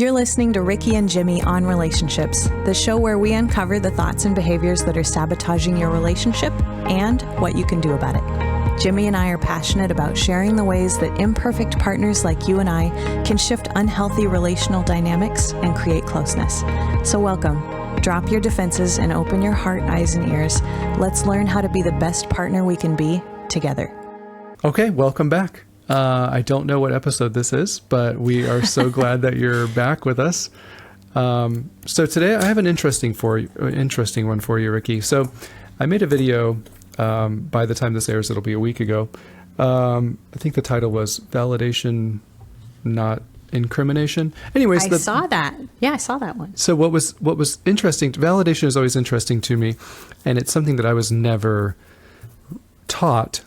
You're listening to Ricky and Jimmy on Relationships, the show where we uncover the thoughts and behaviors that are sabotaging your relationship and what you can do about it. Jimmy and I are passionate about sharing the ways that imperfect partners like you and I can shift unhealthy relational dynamics and create closeness. So welcome. Drop your defenses and open your heart, eyes, and ears. Let's learn how to be the best partner we can be together. Okay, welcome back. I don't know what episode this is, but we are so glad that you're back with us. So today I have an interesting one for you, Ricky. So I made a video, by the time this airs, it'll be a week ago. I think the title was Validation, Not Incrimination. Anyways, I saw that. Yeah, I saw that one. So what was interesting, validation is always interesting to me, and it's something that I was never taught,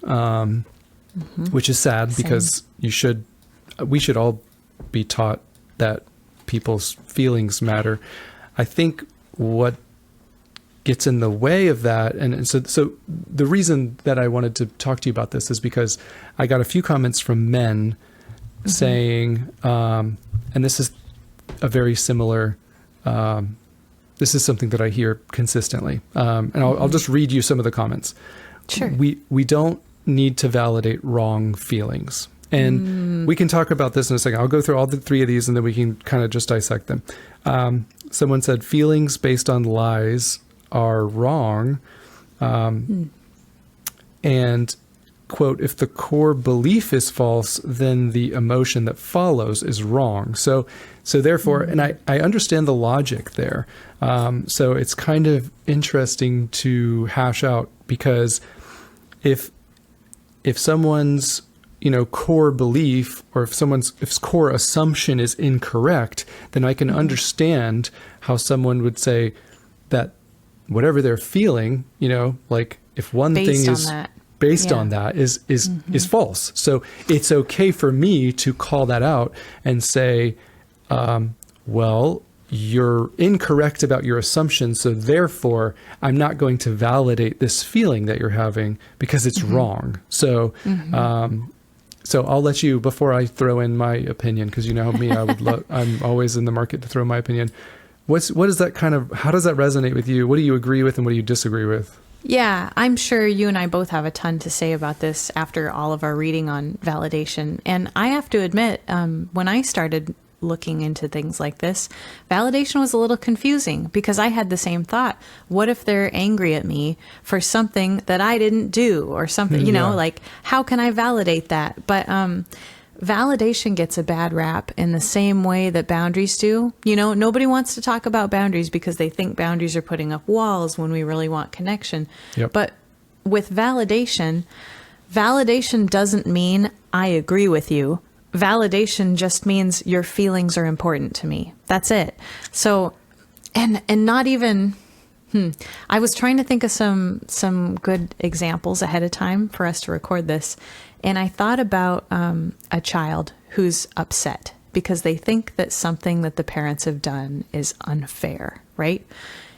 which is sad. Same. Because we should all be taught that people's feelings matter. I think what gets in the way of that, and so the reason that I wanted to talk to you about this is because I got a few comments from men saying, and this is a very similar, this is something that I hear consistently, and I'll just read you some of the comments. Sure. We don't need to validate wrong feelings. And we can talk about this in a second. I'll go through all the three of these and then we can kind of just dissect them. Someone said feelings based on lies are wrong. And quote, if the core belief is false, then the emotion that follows is wrong. So therefore, and I understand the logic there. So it's kind of interesting to hash out, because if someone's, core belief, or if core assumption is incorrect, then I can understand how someone would say that whatever they're feeling, like if one thing is based on that is false. So it's okay for me to call that out and say, well, you're incorrect about your assumption, so therefore I'm not going to validate this feeling that you're having because it's wrong. So so I'll let you, before I throw in my opinion, because you know me, I'm always in the market to throw my opinion. How does that resonate with you? What do you agree with and what do you disagree with? Yeah, I'm sure you and I both have a ton to say about this after all of our reading on validation. And I have to admit, when I started looking into things like this, validation was a little confusing because I had the same thought. What if they're angry at me for something that I didn't do or something, like how can I validate that? But validation gets a bad rap in the same way that boundaries do. Nobody wants to talk about boundaries because they think boundaries are putting up walls when we really want connection. Yep. But with validation doesn't mean I agree with you. Validation just means your feelings are important to me. That's it. So, and not even, I was trying to think of some good examples ahead of time for us to record this. And I thought about a child who's upset because they think that something that the parents have done is unfair, right?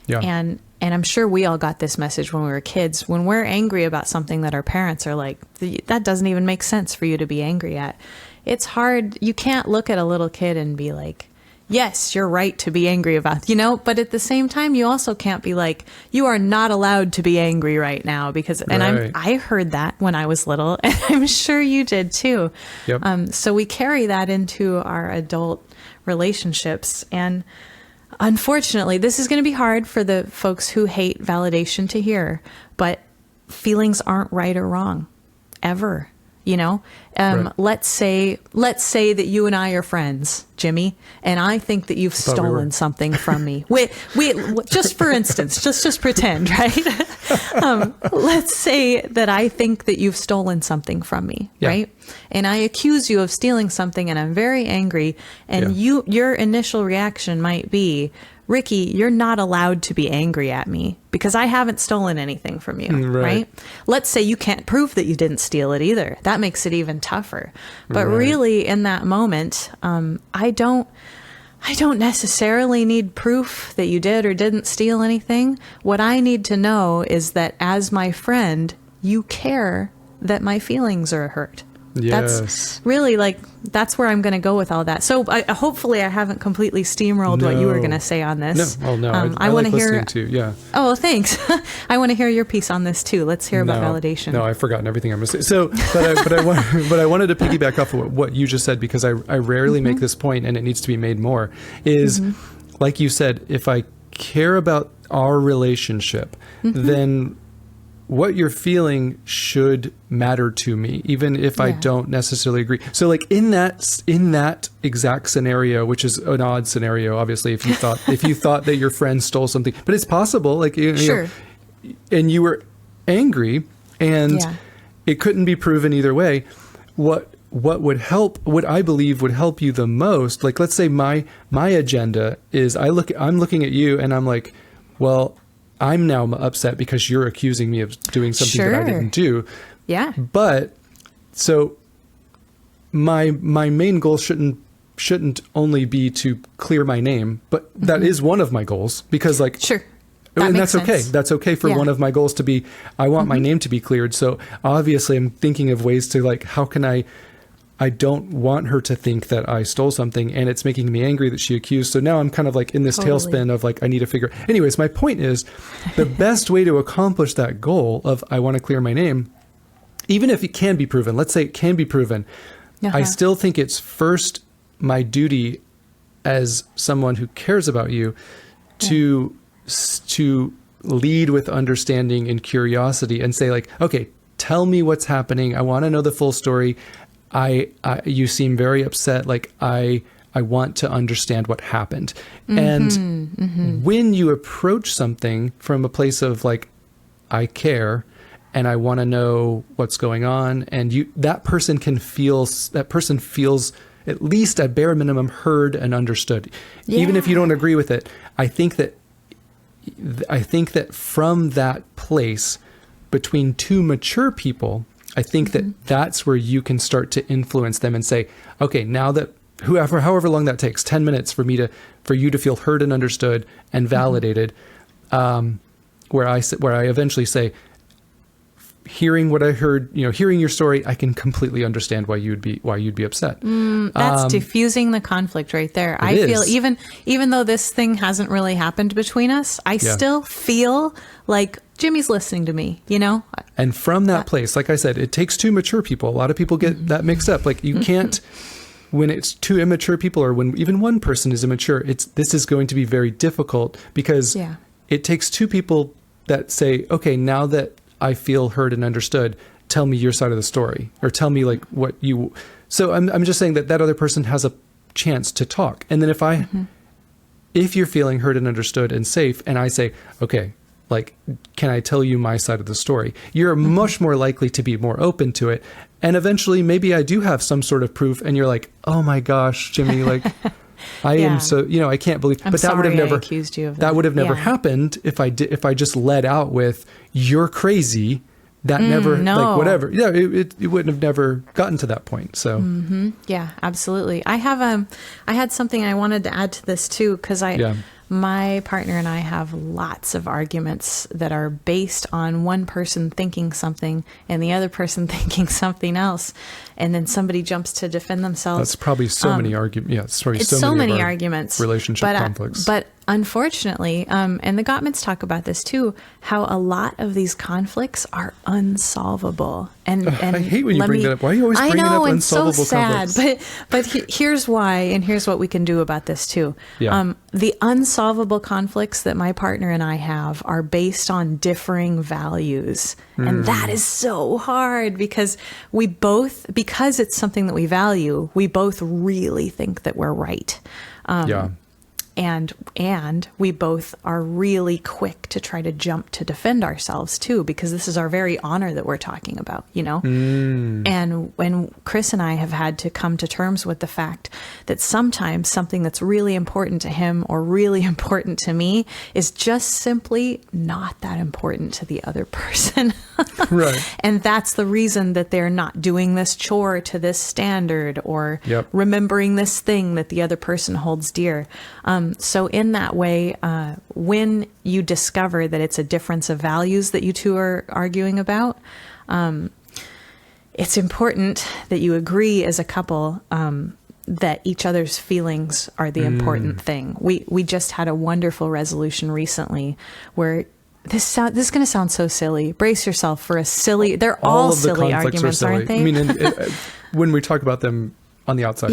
Yeah. And I'm sure we all got this message when we were kids. When we're angry about something that our parents are like, that doesn't even make sense for you to be angry at. It's hard. You can't look at a little kid and be like, yes, you're right to be angry about, but at the same time, you also can't be like, you are not allowed to be angry right now because, and right. I heard that when I was little and I'm sure you did too. Yep. So we carry that into our adult relationships. And unfortunately, this is going to be hard for the folks who hate validation to hear, but feelings aren't right or wrong ever. Right. Let's say that you and I are friends, Jimmy, and I think that you've stolen something from me. We just for instance, just pretend, right? Let's say that I think that you've stolen something from me, right? And I accuse you of stealing something and I'm very angry. And your initial reaction might be, Ricky, you're not allowed to be angry at me because I haven't stolen anything from you, right? Let's say you can't prove that you didn't steal it either. That makes it even tougher. But really, in that moment, I don't necessarily need proof that you did or didn't steal anything. What I need to know is that as my friend, you care that my feelings are hurt. Yes. That's really that's where I'm going to go with all that. So hopefully I haven't completely steamrolled what you were going to say on this. No, no. I want like to hear. listening to, yeah. Oh, thanks. I want to hear your piece on this too. Let's hear about validation. No, I've forgotten everything I'm going to say. So, but I wanted to piggyback off of what you just said, because I rarely make this point, and it needs to be made more, is like you said, if I care about our relationship, then what you're feeling should matter to me, even if I don't necessarily agree. So like in that exact scenario, which is an odd scenario, obviously, if you thought that your friend stole something, but it's possible, like, you know, and you were angry and it couldn't be proven either way. What I believe would help you the most, like, let's say my agenda is I'm looking at you and I'm like, well, I'm now upset because you're accusing me of doing something that I didn't do. Yeah. But so my main goal shouldn't only be to clear my name, but that is one of my goals, because like, and that's okay. That's okay for one of my goals to be, I want my name to be cleared. So obviously I'm thinking of ways to, like, how can I don't want her to think that I stole something, and it's making me angry that she accused. So now I'm kind of like in this tailspin of like, I need to figure. Anyways, my point is the best way to accomplish that goal of I want to clear my name, even if it can be proven, let's say it can be proven, I still think it's first my duty as someone who cares about you to lead with understanding and curiosity and say, like, okay, tell me what's happening. I want to know the full story. You seem very upset. Like, I want to understand what happened. And when you approach something from a place of like, I care and I want to know what's going on, and that person feels at least at bare minimum heard and understood, even if you don't agree with it. I think that from that place, between two mature people, I think that that's where you can start to influence them and say, okay, now that however long that takes, 10 minutes for you to feel heard and understood and validated, where I eventually say, hearing what I heard, hearing your story, I can completely understand why you'd be upset. That's diffusing the conflict right there. I feel even though this thing hasn't really happened between us, I still feel like Jimmy's listening to me, And from that place, like I said, it takes two mature people. A lot of people get that mixed up. Like, you can't, when it's two immature people, or when even one person is immature, this is going to be very difficult, because it takes two people that say, okay, now that I feel heard and understood, tell me your side of the story, or tell me like what you. So I'm just saying that other person has a chance to talk. And then if you're feeling heard and understood and safe, and I say, okay, like, can I tell you my side of the story? You're much more likely to be more open to it. And eventually maybe I do have some sort of proof, and you're like, oh my gosh, Jimmy, like, I am so, I can't believe, but that would have never accused you of that would have never happened if I just led out with, you're crazy. That never, like, whatever. Yeah, it wouldn't have never gotten to that point. So yeah, absolutely. I had something I wanted to add to this too, because my partner and I have lots of arguments that are based on one person thinking something and the other person thinking something else, and then somebody jumps to defend themselves. That's probably so many arguments. Yeah, it's probably so many arguments, relationship conflicts. But unfortunately, and the Gottmans talk about this too, how a lot of these conflicts are unsolvable. And I hate when you bring that up. Why are you always bringing up unsolvable conflicts? I know, it's so sad. But here's why, and here's what we can do about this too. The unsolvable conflicts that my partner and I have are based on differing values. And that is so hard, because because it's something that we value, we both really think that we're right. And we both are really quick to try to jump to defend ourselves too, because this is our very honor that we're talking about, And when Chris and I have had to come to terms with the fact that sometimes something that's really important to him or really important to me is just simply not that important to the other person. Right. And that's the reason that they're not doing this chore to this standard, or remembering this thing that the other person holds dear. So in that way, when you discover that it's a difference of values that you two are arguing about, it's important that you agree as a couple that each other's feelings are the important thing. We just had a wonderful resolution recently where this is going to sound so silly. Brace yourself for a silly. They're all of the silly conflicts arguments, are silly. aren't they? I mean, when we talk about them on the outside.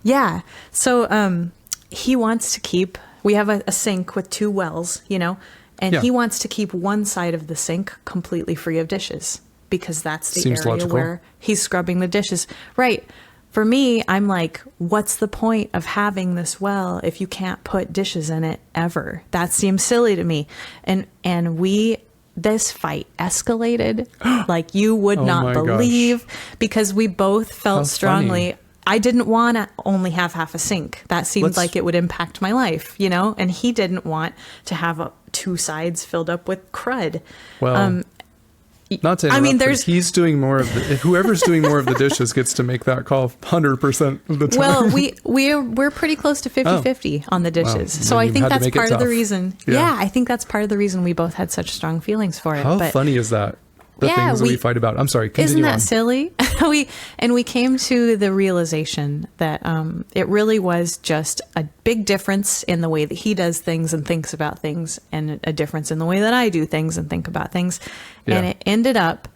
Yeah. So he wants to keep. We have a sink with 2 wells, and he wants to keep one side of the sink completely free of dishes because that's the Seems area logical. where he's scrubbing the dishes. Right. For me, I'm like, what's the point of having this well if you can't put dishes in it ever? That seems silly to me. And this fight escalated like you would not believe because we both felt strongly. I didn't want to only have half a sink. That seemed like it would impact my life, and he didn't want to have 2 sides filled up with crud. Well, not to interrupt, but he's doing more of whoever's doing more of the dishes gets to make that call 100% of the time. Well, we're pretty close to 50-50 on the dishes. Wow. So I think that's part of the reason. Yeah. I think that's part of the reason we both had such strong feelings for it. How funny is that? The things that we fight about. I'm sorry, continue on. Isn't that silly? we came to the realization that it really was just a big difference in the way that he does things and thinks about things, and a difference in the way that I do things and think about things. Yeah. And it ended up,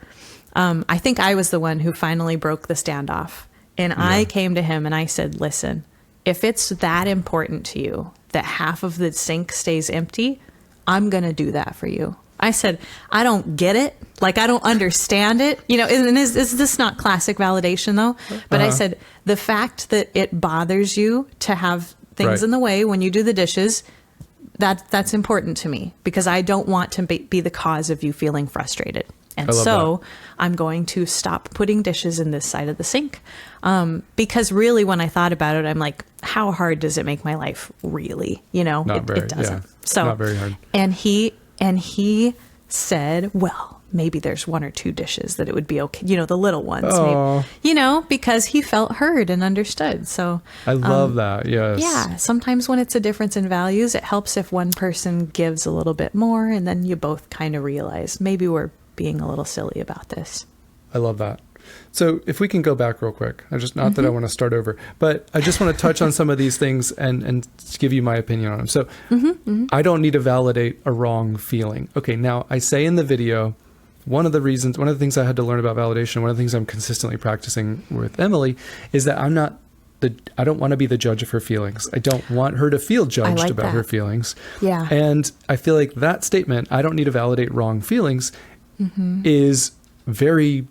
I think I was the one who finally broke the standoff. And I came to him and I said, listen, if it's that important to you that half of the sink stays empty, I'm going to do that for you. I said, I don't get it. Like, I don't understand it. And is this not classic validation though? But I said, the fact that it bothers you to have things in the way when you do the dishes, that's important to me because I don't want to be the cause of you feeling frustrated. And so I'm going to stop putting dishes in this side of the sink. Because really when I thought about it, I'm like, how hard does it make my life really? It doesn't. Yeah, so not very hard. And he said, well, maybe there's 1 or 2 dishes that it would be okay. The little ones, maybe, because he felt heard and understood. So I love that. Yes. Yeah. Sometimes when it's a difference in values, it helps if one person gives a little bit more and then you both kind of realize maybe we're being a little silly about this. I love that. So if we can go back real quick, not that I want to start over, but I just want to touch on some of these things and give you my opinion on them. So I don't need to validate a wrong feeling. Okay. Now I say in the video, one of the things I had to learn about validation, one of the things I'm consistently practicing with Emily is that I don't want to be the judge of her feelings. I don't want her to feel judged about her feelings. Yeah. And I feel like that statement, I don't need to validate wrong feelings, is very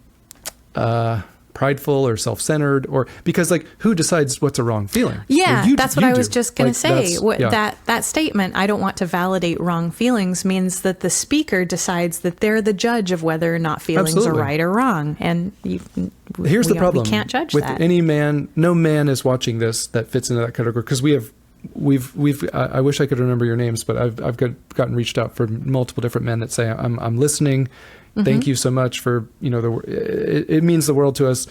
prideful or self-centered, or because who decides what's a wrong feeling? Yeah, that's what I was just going to say. That statement, I don't want to validate wrong feelings, means that the speaker decides that they're the judge of whether or not feelings are right or wrong. And here's the problem. We can't judge with that. Any man, no man is watching this that fits into that category, because we've I wish I could remember your names, but I've gotten reached out for multiple different men that say, I'm listening. Thank you so much for, it means the world to us,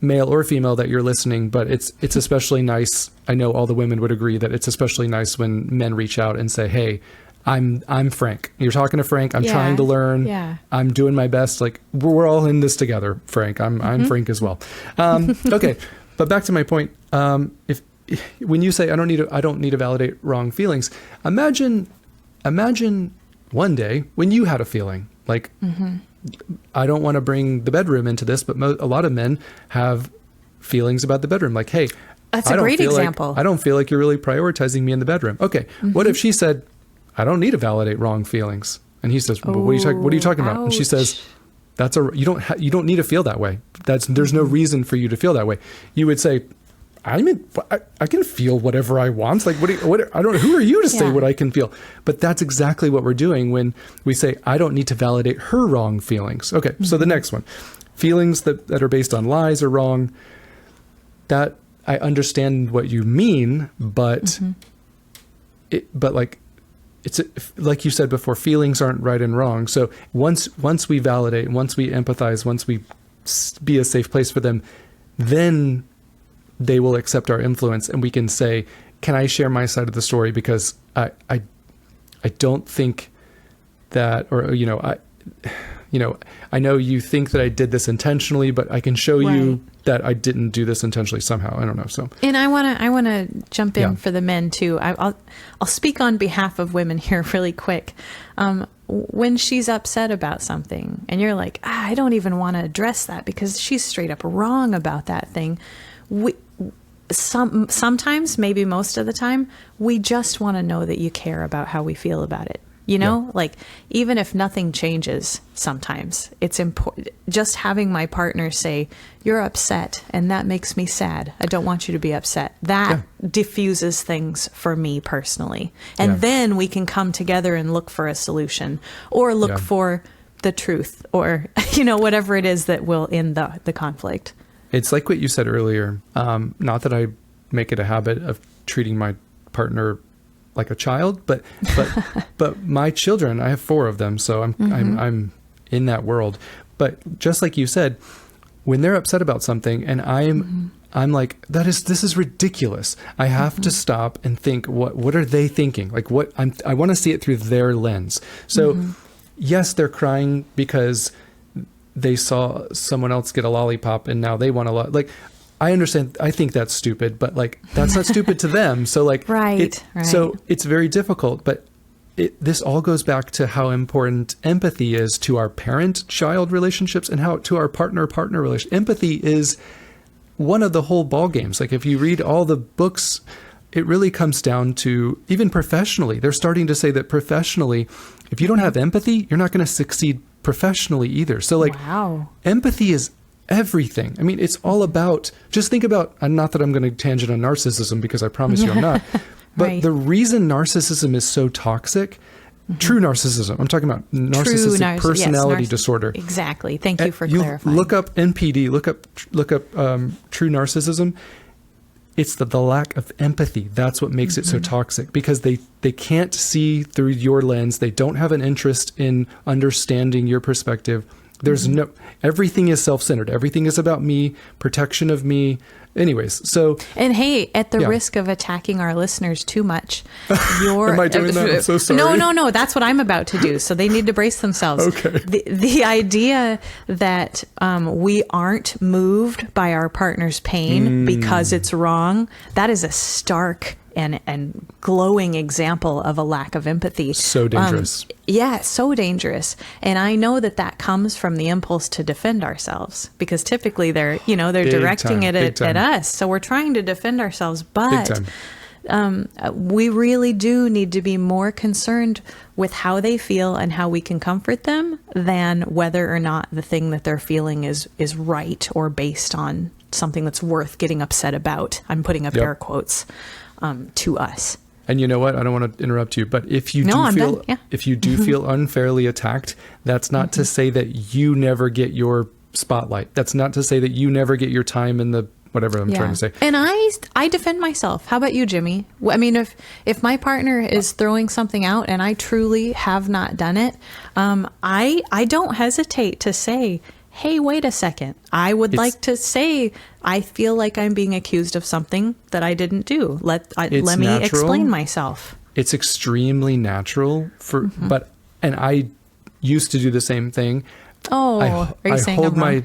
male or female, that you're listening, but it's especially nice. I know all the women would agree that it's especially nice when men reach out and say, hey, I'm Frank. You're talking to Frank. I'm trying to learn. Yeah. I'm doing my best. Like, we're all in this together, Frank. I'm Frank as well. Okay. But back to my point. When you say I don't need to validate wrong feelings, imagine one day when you had a feeling like, I don't want to bring the bedroom into this, but a lot of men have feelings about the bedroom. Like, hey, that's a great example. I don't feel like you're really prioritizing me in the bedroom. Okay. What if she said, I don't need to validate wrong feelings? And he says, well, what are you talking about? And she says, you don't need to feel that way. There's no reason for you to feel that way. You would say, I can feel whatever I want. Like, I don't know. Who are you to say what I can feel? But that's exactly what we're doing when we say, I don't need to validate her wrong feelings. Okay. So the next one, feelings that are based on lies are wrong. That I understand what you mean, but it's like you said before, feelings aren't right and wrong. So once we validate, once we empathize, once we be a safe place for them, then they will accept our influence, and we can say, can I share my side of the story? Because I don't think that, or, I know you think that I did this intentionally, but I can show you Right. that I didn't do this intentionally somehow. I don't know. So, And I want to jump in Yeah. for the men too. I'll speak on behalf of women here really quick. When she's upset about something and you're like, I don't even want to address that because she's straight up wrong about that thing. Sometimes, maybe most of the time, we just want to know that you care about how we feel about it. Like even if nothing changes, sometimes it's important. Just having my partner say, you're upset and that makes me sad. I don't want you to be upset. That diffuses things for me personally. And then we can come together and look for a solution or look for the truth or, whatever it is that will end the conflict. It's like what you said earlier. Not that I make it a habit of treating my partner like a child, but my children, I have 4 of them, so I'm in that world. But just like you said, when they're upset about something, and I'm like, this is ridiculous. I have to stop and think, what are they thinking? Like I want to see it through their lens. So yes, they're crying because they saw someone else get a lollipop and now they want like, I understand. I think that's stupid, but like, that's not stupid to them. So like, right. So it's very difficult, but this all goes back to how important empathy is to our parent-child relationships and how to our partner-partner relationship. Empathy is one of the whole ball games. Like if you read all the books, it really comes down to, even professionally, they're starting to say that professionally, if you don't have empathy, you're not going to succeed professionally either. So like empathy is everything. I mean, it's all about, just think about, not that I'm going to tangent on narcissism because I promise you I'm not, but the reason narcissism is so toxic, true narcissism, I'm talking about narcissistic personality disorder. Exactly. Thank you for clarifying. Look up NPD, look up true narcissism. It's the lack of empathy. That's what makes it so toxic, because they can't see through your lens. They don't have an interest in understanding your perspective. There's everything is self-centered. Everything is about me, protection of me. Anyways, so. And hey, at the risk of attacking our listeners too much, Am I doing that? I'm so sorry. No, that's what I'm about to do. So they need to brace themselves. Okay. The idea that we aren't moved by our partner's pain because it's wrong, that is a stark and glowing example of a lack of empathy. So dangerous. So dangerous. And I know that comes from the impulse to defend ourselves, because typically they're directing it at us. So we're trying to defend ourselves, but we really do need to be more concerned with how they feel and how we can comfort them than whether or not the thing that they're feeling is right or based on something that's worth getting upset about. I'm putting up air quotes. To us. And you know what? I don't want to interrupt you, but if you do feel unfairly attacked, that's not to say that you never get your spotlight. That's not to say that you never get your time in the whatever I'm trying to say. And I defend myself. How about you, Jimmy? I mean, if my partner is throwing something out and I truly have not done it, I don't hesitate to say, hey, wait a second. I would like to say, I feel like I'm being accused of something that I didn't do. Let me explain myself. It's extremely natural and I used to do the same thing. Oh, are you saying I'm wrong?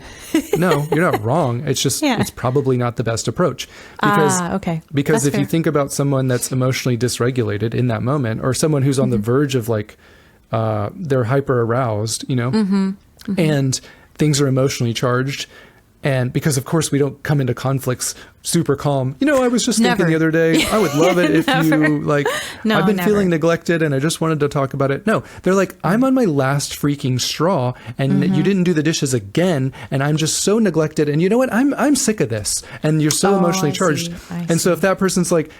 No, you're not wrong. It's just, it's probably not the best approach. Because if you think about someone that's emotionally dysregulated in that moment, or someone who's on the verge of like, they're hyper aroused, and things are emotionally charged. And because, of course, we don't come into conflicts super calm. I was just thinking the other day, I would love it if you, I've been feeling neglected and I just wanted to talk about it. No, they're like, I'm on my last freaking straw and you didn't do the dishes again. And I'm just so neglected. And you know what? I'm sick of this. And you're so emotionally charged. And so if that person's like,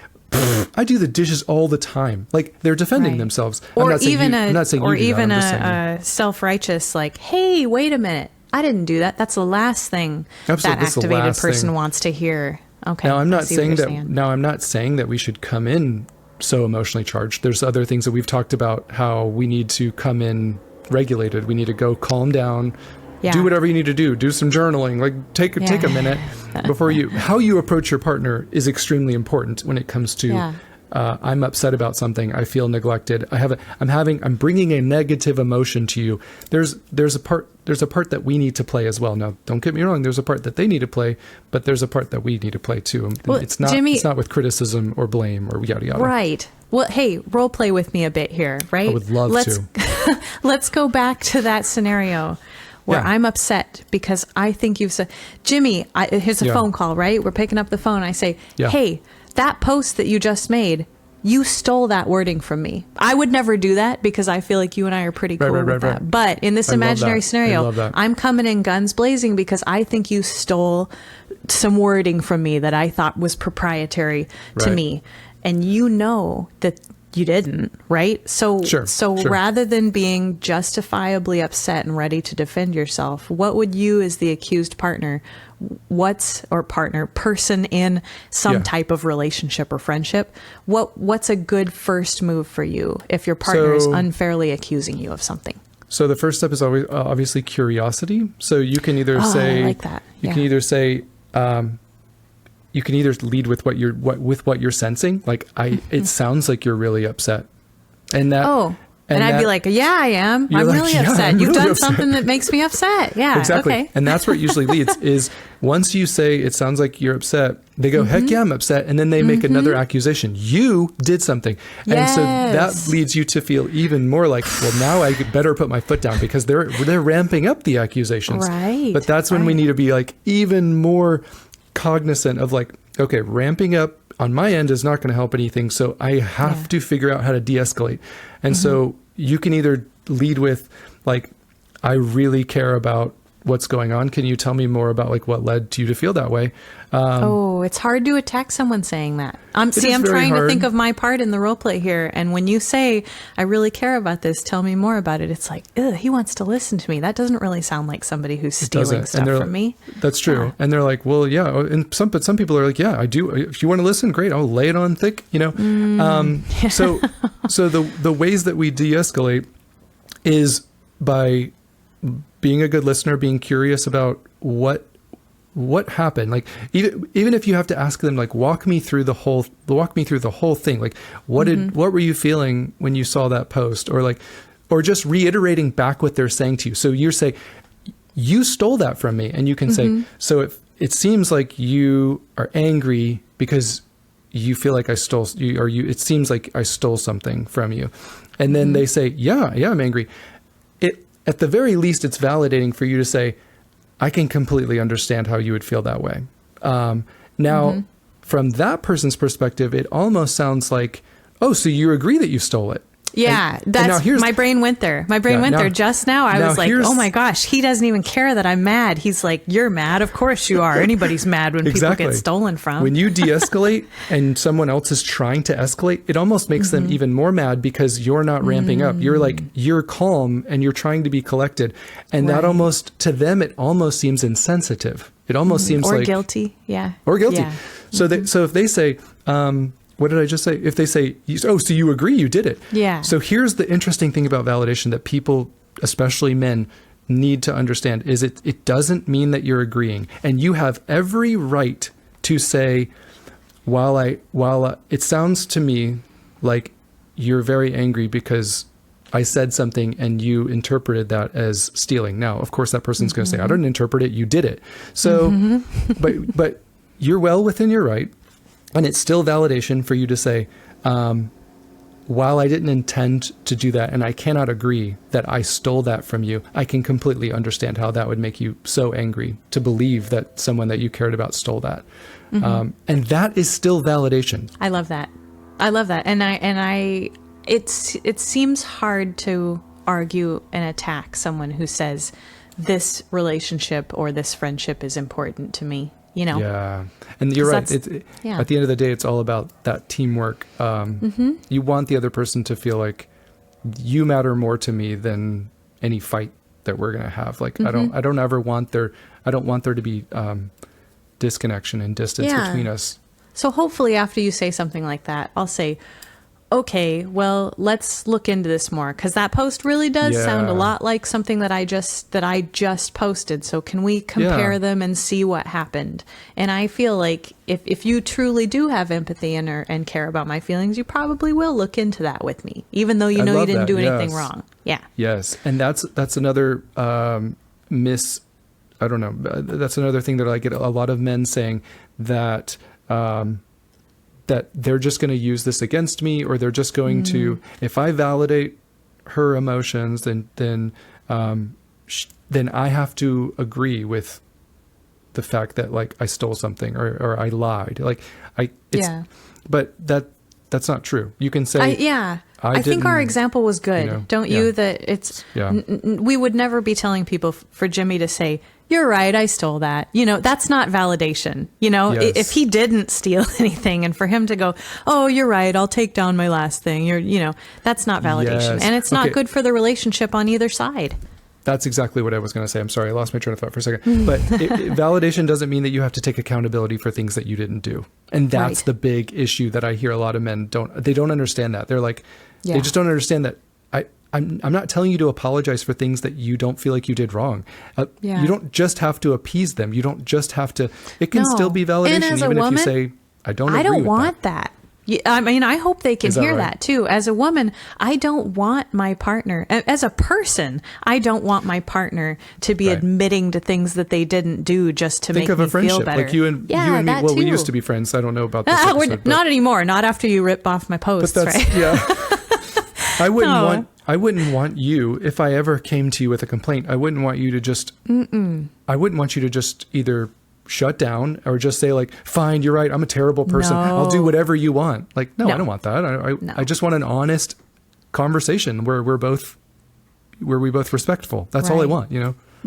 I do the dishes all the time. Like, they're defending themselves. Or even a self-righteous, like, hey, wait a minute. I didn't do that. That's the last thing that activated person wants to hear. Okay. Now, I'm not saying that we should come in so emotionally charged. There's other things that we've talked about, how we need to come in regulated. We need to go calm down, do whatever you need to do some journaling, like take a minute before how you approach your partner is extremely important when it comes to I'm upset about something. I feel neglected. I'm bringing a negative emotion to you. There's a part that we need to play as well. Now, don't get me wrong. There's a part that they need to play, but there's a part that we need to play too. Well, it's not with criticism or blame or yada yada. Right. Well, hey, role play with me a bit here, right? I would love to. Let's go back to that scenario where I'm upset because I think you've said, Jimmy, here's a phone call, right? We're picking up the phone. I say, hey, that post that you just made, you stole that wording from me. I would never do that because I feel like you and I are pretty cool with that. But in this imaginary scenario, I'm coming in guns blazing because I think you stole some wording from me that I thought was proprietary to me. And you know that you didn't, right? So rather than being justifiably upset and ready to defend yourself, what would you as the accused person in some type of relationship or friendship, what's a good first move for you if your partner is unfairly accusing you of something? So the first step is always obviously curiosity. So you can either say, I like that. You can either say, you can either lead with what you're sensing. Like it sounds like you're really upset. And that, and I'd be like, yeah, I am. I'm like, really upset. You've done something that makes me upset. Yeah. Exactly. Okay. And that's where it usually leads is once you say, it sounds like you're upset, they go, heck yeah, I'm upset. And then they make another accusation. You did something. And so that leads you to feel even more like, well, now I better put my foot down because they're ramping up the accusations. Right. But that's when we need to be like even more cognizant of like, okay, ramping up on my end is not going to help anything. So I have to figure out how to de-escalate. And so you can either lead with like, I really care about what's going on. Can you tell me more about like what led you to feel that way? It's hard to attack someone saying that. I'm trying to think of my part in the role play here. And when you say, I really care about this, tell me more about it. It's like, he wants to listen to me. That doesn't really sound like somebody who's stealing stuff from me. That's true. And they're like, well, yeah. And some people are like, yeah, I do. If you want to listen, great. I'll lay it on thick, So the ways that we de-escalate is by being a good listener, being curious about what happened. Like even if you have to ask them, like, walk me through the whole thing. Like, what were you feeling when you saw that post? Or just reiterating back what they're saying to you. So you say, you stole that from me. And you can say, so it seems like you are angry because you feel like I stole you, or it seems like I stole something from you. And then they say, yeah, I'm angry. At the very least, it's validating for you to say, I can completely understand how you would feel that way. Now, from that person's perspective, it almost sounds like, oh, so you agree that you stole it. Yeah, my brain went there. My brain went there just now. I was like, oh my gosh, he doesn't even care that I'm mad. He's like, you're mad. Of course you are. Anybody's mad when people get stolen from. When you de-escalate and someone else is trying to escalate, it almost makes them even more mad because you're not ramping up. You're calm and you're trying to be collected. And that almost, to them, it almost seems insensitive. It almost seems like... Or guilty, yeah. Or guilty. Yeah. So if they say... what did I just say? If they say, oh, so you agree you did it. Yeah. So here's the interesting thing about validation that people, especially men, need to understand is it doesn't mean that you're agreeing. And you have every right to say, while it sounds to me like you're very angry because I said something and you interpreted that as stealing. Now, of course, that person's going to say, I didn't interpret it, you did it. So, but you're well within your right. And it's still validation for you to say, while I didn't intend to do that, and I cannot agree that I stole that from you, I can completely understand how that would make you so angry to believe that someone that you cared about stole that. And that is still validation. I love that. And it seems hard to argue and attack someone who says this relationship or this friendship is important to me. Yeah. And you're right. At the end of the day, it's all about that teamwork. You want the other person to feel like you matter more to me than any fight that we're going to have. Like, I don't want there to be disconnection and distance between us. So hopefully after you say something like that, I'll say, okay, well, let's look into this more, because that post really does sound a lot like something that I just posted. So can we compare them and see what happened? And I feel like if you truly do have empathy and care about my feelings, you probably will look into that with me, even though you know you didn't do anything wrong. Yeah. Yes, and that's another I don't know. That's another thing that I get a lot of men saying, that that they're just going to use this against me, or they're just going to, if I validate her emotions, then I have to agree with the fact that, like, I stole something or I lied. Like but that's not true. You can say, I think our example was good. Don't you? That it's, we would never be telling people for Jimmy to say, you're right, I stole that. That's not validation. If he didn't steal anything, and for him to go, oh, you're right, I'll take down my last thing. That's not validation. And it's not good for the relationship on either side. That's exactly what I was going to say. I'm sorry, I lost my train of thought for a second. But validation doesn't mean that you have to take accountability for things that you didn't do. And that's the big issue that I hear a lot of men don't understand that. They're like, they just don't understand that I'm not telling you to apologize for things that you don't feel like you did wrong. You don't just have to appease them. You don't just have to, it can still be validation, even if you say, I don't agree with that. I don't want that. I mean, I hope they can hear that too. As a woman, I don't want my partner, as a person, I don't want my partner to be admitting to things that they didn't do just to make me feel better. Think of a friendship, like you and me. Well, we used to be friends. I don't know about this episode, not anymore. Not after you rip off my posts, right? Yeah. I wouldn't want you, if I ever came to you with a complaint, I wouldn't want you to just either shut down or just say, like, fine, you're right, I'm a terrible person, I'll do whatever you want. Like, no. I don't want that. I just want an honest conversation where we both respectful. That's all I want,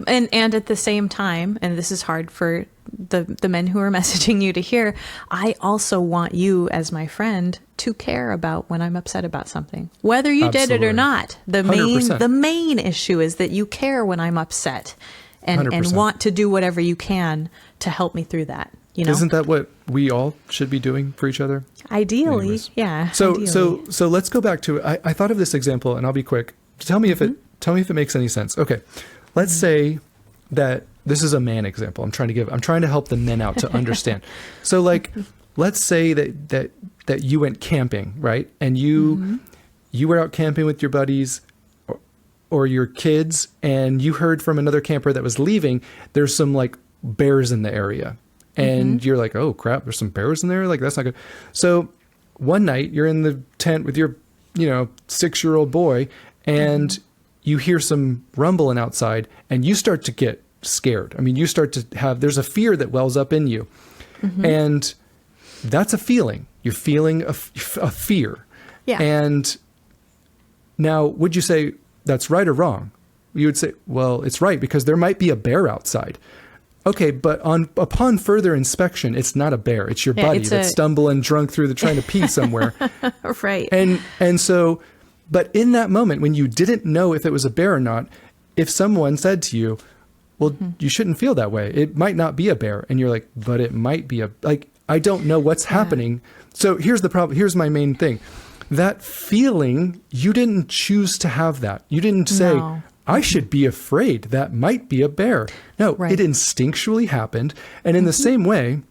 And at the same time, and this is hard for the men who are messaging you to hear, I also want you as my friend to care about when I'm upset about something, whether you did it or not. The main issue is that you care when I'm upset and want to do whatever you can to help me through that. Isn't that what we all should be doing for each other? Ideally. Anyways. Yeah. So let's go back to, I thought of this example, and I'll be quick. Tell me if it makes any sense. Okay. Let's say that this is a man example. I'm trying to help the men out to understand. So, like, let's say that you went camping, right? And you were out camping with your buddies or your kids, and you heard from another camper that was leaving, there's some, like, bears in the area. And you're like, oh crap, there's some bears in there? Like, that's not good. So one night you're in the tent with your, 6-year-old boy, and you hear some rumbling outside, and you start to get scared. I mean, you start to there's a fear that wells up in you. And that's a feeling. You're feeling a fear. Yeah. And now, would you say that's right or wrong? You would say, well, it's right, because there might be a bear outside. Okay, but upon further inspection, it's not a bear. It's your buddy that's stumbling drunk through trying to pee somewhere. Right. And so, but in that moment, when you didn't know if it was a bear or not, if someone said to you, well, you shouldn't feel that way. It might not be a bear. And you're like, but it might be I don't know what's happening. So here's the problem. Here's my main thing. That feeling, you didn't choose to have that. You didn't say, I should be afraid. That might be a bear. No, it instinctually happened. And in the same way,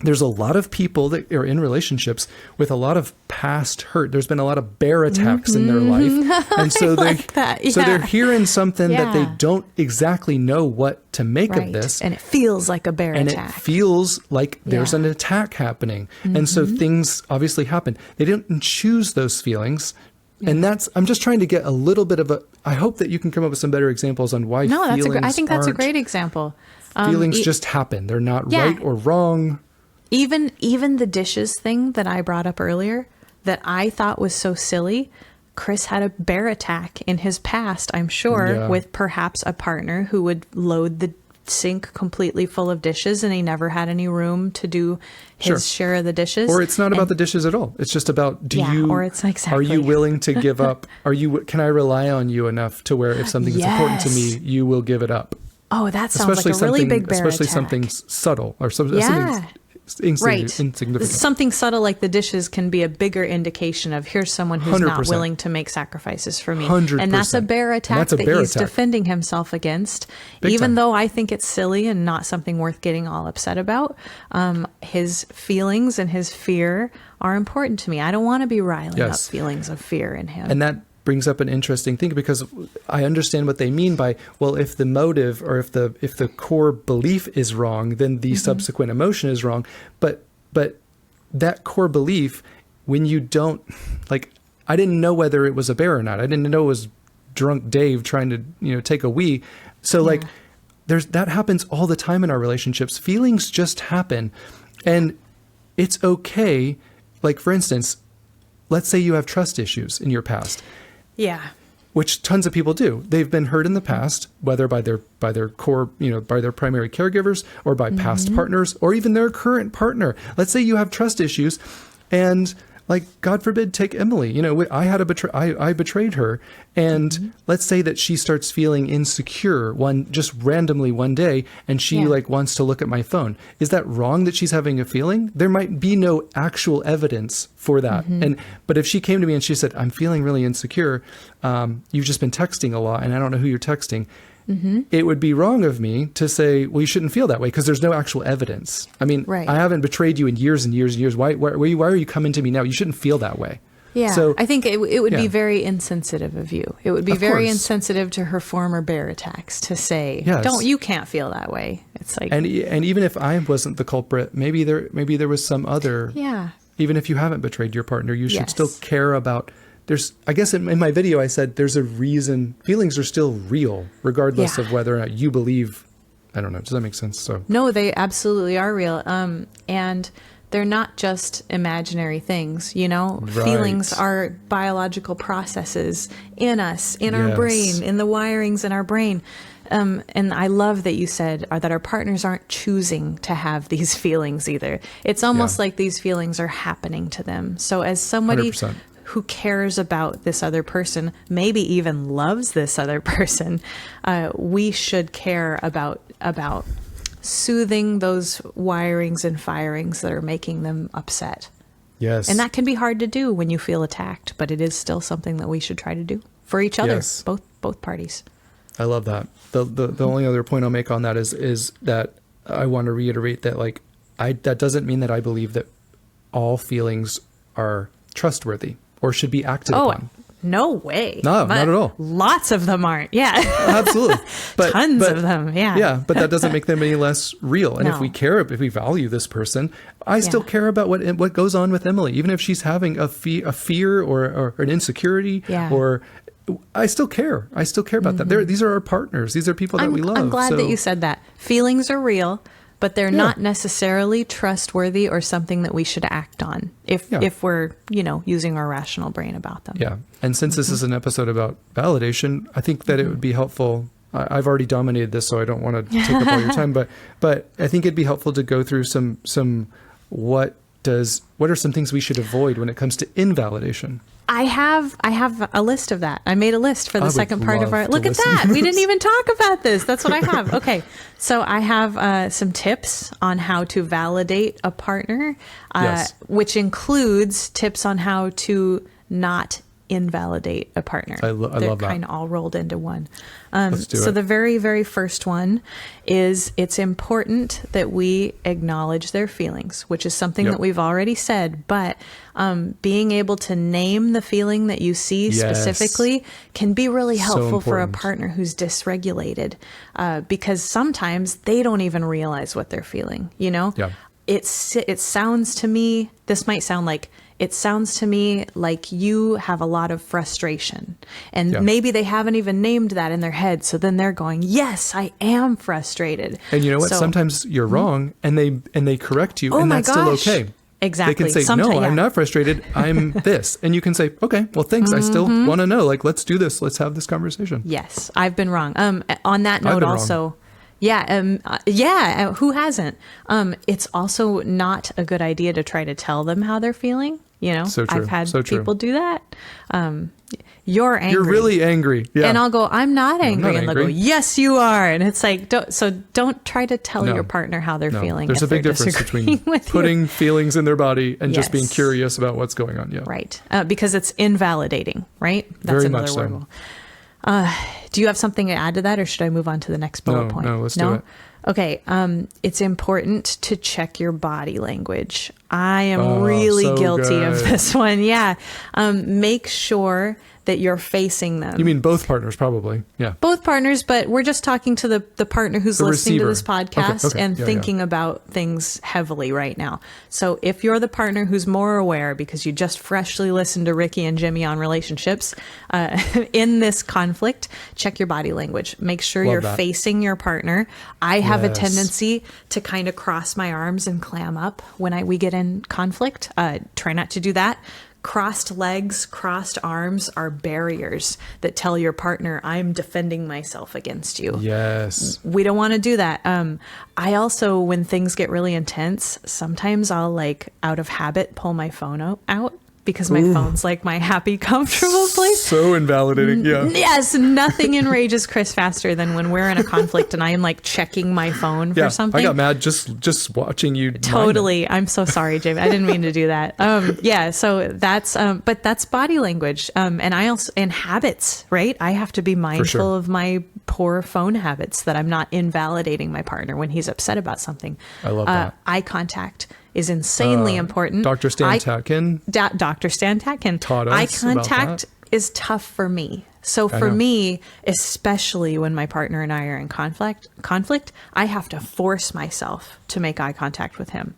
there's a lot of people that are in relationships with a lot of past hurt. There's been a lot of bear attacks in their life. And so they're hearing something that they don't exactly know what to make of this. And it feels like a bear attack. And it feels like there's an attack happening. And so things obviously happen. They didn't choose those feelings. And I'm just trying to get a little bit of I hope that you can come up with some better examples on why feelings I think that's a great example. Feelings just happen. They're not right or wrong. Even the dishes thing that I brought up earlier that I thought was so silly, Chris had a bear attack in his past, I'm sure, with perhaps a partner who would load the sink completely full of dishes and he never had any room to do his share of the dishes. Or it's not about the dishes at all. It's just about are you willing to give up? Can I rely on you enough to where if something is important to me, you will give it up? Oh, that sounds like a really big bear especially attack. Something subtle or something insignificant. Something subtle like the dishes can be a bigger indication of here's someone who's 100%. not willing to make sacrifices for me. 100%. And that's a bear attack that he's defending himself against. Big Even time. though I think it's silly and not something worth getting all upset about, his feelings and his fear are important to me. I don't want to be riling up feelings of fear in him. And that brings up an interesting thing, because I understand what they mean by, well, if the motive or if the core belief is wrong, then the subsequent emotion is wrong. But that core belief, when you don't, like, I didn't know whether it was a bear or not. I didn't know it was drunk Dave trying to, take a wee. So like that happens all the time in our relationships. Feelings just happen, and it's okay. Like, for instance, let's say you have trust issues in your past. Yeah. Which tons of people do. They've been hurt in the past, whether by their core, by their primary caregivers, or by past partners, or even their current partner. Let's say you have trust issues, and like, God forbid, take Emily. I betrayed her, and let's say that she starts feeling insecure just randomly one day, and she wants to look at my phone. Is that wrong that she's having a feeling? There might be no actual evidence for that. But if she came to me and she said, I'm feeling really insecure, you've just been texting a lot and I don't know who you're texting. It would be wrong of me to say, well, you shouldn't feel that way, because there's no actual evidence. I mean, I haven't betrayed you in years and years and years. Why are you coming to me now? You shouldn't feel that way. Yeah. So, I think it would be very insensitive of you. It would be very insensitive to her former bear attacks to say, you can't feel that way. It's like, and even if I wasn't the culprit, maybe there was some other, even if you haven't betrayed your partner, you should still care about. I guess in my video, I said there's a reason feelings are still real, regardless of whether or not you believe. I don't know. Does that make sense? So no, they absolutely are real. And they're not just imaginary things, Feelings are biological processes in us, in our brain, in the wirings in our brain. And I love that you said that our partners aren't choosing to have these feelings either. It's almost like these feelings are happening to them. So as somebody 100%. who cares about this other person, maybe even loves this other person, we should care about soothing those wirings and firings that are making them upset. Yes. And that can be hard to do when you feel attacked, but it is still something that we should try to do for each other, both parties. I love that. The only other point I'll make on that is that I want to reiterate that, like, that doesn't mean that I believe that all feelings are trustworthy or should be acted upon. No way. No, not at all. Lots of them aren't. Yeah. Absolutely. Tons of them. Yeah. Yeah. But that doesn't make them any less real. And if we value this person, I still care about what goes on with Emily, even if she's having a fear or an insecurity or I still care. I still care about that. These are our partners. These are people that we love. I'm glad that you said that. Feelings are real, but they're not necessarily trustworthy or something that we should act on if we're, using our rational brain about them. Yeah. And since this is an episode about validation, I think that it would be helpful. I've already dominated this, so I don't want to take up all your time, but I think it'd be helpful to go through some what are some things we should avoid when it comes to invalidation? I have a list of that. I made a list for the second part of our... Look at that. We didn't even talk about this. That's what I have. Okay. So I have some tips on how to validate a partner, which includes tips on how to not invalidate a partner. I love that. They're kind of all rolled into one. Let's do so it. the very, very first one is it's important that we acknowledge their feelings, which is something that we've already said, but being able to name the feeling that you see specifically can be really helpful for a partner who's dysregulated, because sometimes they don't even realize what they're feeling, Yeah. It sounds to me, this might sound like, it sounds to me like you have a lot of frustration, and maybe they haven't even named that in their head. So then they're going, yes, I am frustrated. And you know what? Sometimes you're wrong and they correct you, and that's still okay. Exactly. They can say, no, I'm not frustrated. I'm this. And you can say, okay, well, thanks. I still want to know, like, let's do this. Let's have this conversation. Yes. I've been wrong. On that note also, wrong. Who hasn't? It's also not a good idea to try to tell them how they're feeling. You know, So true. I've had So true. people do that. You're angry. You're really angry. Yeah. And I'll go, I'm not angry. not And they'll go, angry. yes, you are. And it's like, don't try to tell your partner how they're feeling. There's a big difference between putting feelings in their body and just being curious about what's going on. Yeah. Right. Because it's invalidating, right? That's Very another much word. so. Do you have something to add to that, or should I move on to the next bullet point? No, let's do it. Okay. It's important to check your body language. I am really so guilty of good. this one. Yeah. Make sure that you're facing them. You mean both partners, probably. Yeah. Both partners, but we're just talking to the partner who's listening to this podcast Okay. and thinking about things heavily right now. So if you're the partner who's more aware because you just freshly listened to Ricky and Jimmy on relationships, in this conflict, check your body language. Make sure you're facing your partner. I have a tendency to kind of cross my arms and clam up when we get in conflict. Try not to do that. Crossed legs, crossed arms are barriers that tell your partner, I'm defending myself against you. Yes. We don't want to do that. I also, when things get really intense, sometimes I'll like out of habit pull my phone out because my phone's like my happy, comfortable place. So invalidating. Yeah. Yes. Nothing enrages Chris faster than when we're in a conflict and I am like checking my phone for something. I got mad just watching you. Totally. I'm so sorry, Jamie. I didn't mean to do that. Yeah. So that's, but that's body language. And habits, right? I have to be mindful of my poor phone habits, that I'm not invalidating my partner when he's upset about something. I love that. Eye contact is insanely important. Dr. Stan Tatkin. Dr. Stan Tatkin taught us eye about contact that. is tough for me. So for me, especially when my partner and I are in conflict, I have to force myself to make eye contact with him.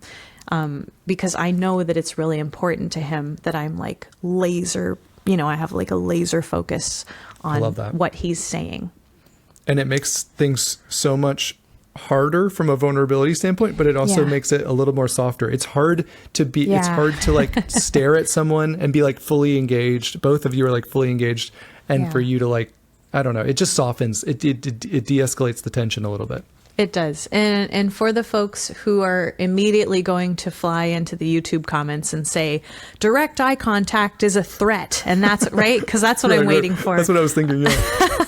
Because I know that it's really important to him that I'm like laser, I have like a laser focus on what he's saying. And it makes things so much harder from a vulnerability standpoint, but it also makes it a little more softer. It's hard to be, it's hard to like stare at someone and be like fully engaged. Both of you are like fully engaged. And for you to like, I don't know, it just softens, it de-escalates the tension a little bit. It does. And for the folks who are immediately going to fly into the YouTube comments and say, direct eye contact is a threat. And that's right. Cause that's what I'm waiting for. That's what I was thinking. Yeah.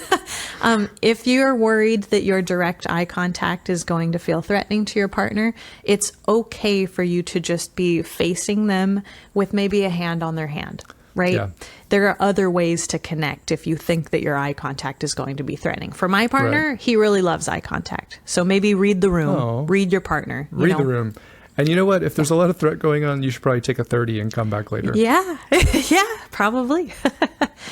If you're worried that your direct eye contact is going to feel threatening to your partner, it's okay for you to just be facing them with maybe a hand on their hand, right? Yeah. There are other ways to connect if you think that your eye contact is going to be threatening. For my partner, he really loves eye contact. So maybe read the room, read your partner. Read the room. And you know what? If there's a lot of threat going on, you should probably take a 30 and come back later. Yeah. Yeah, probably.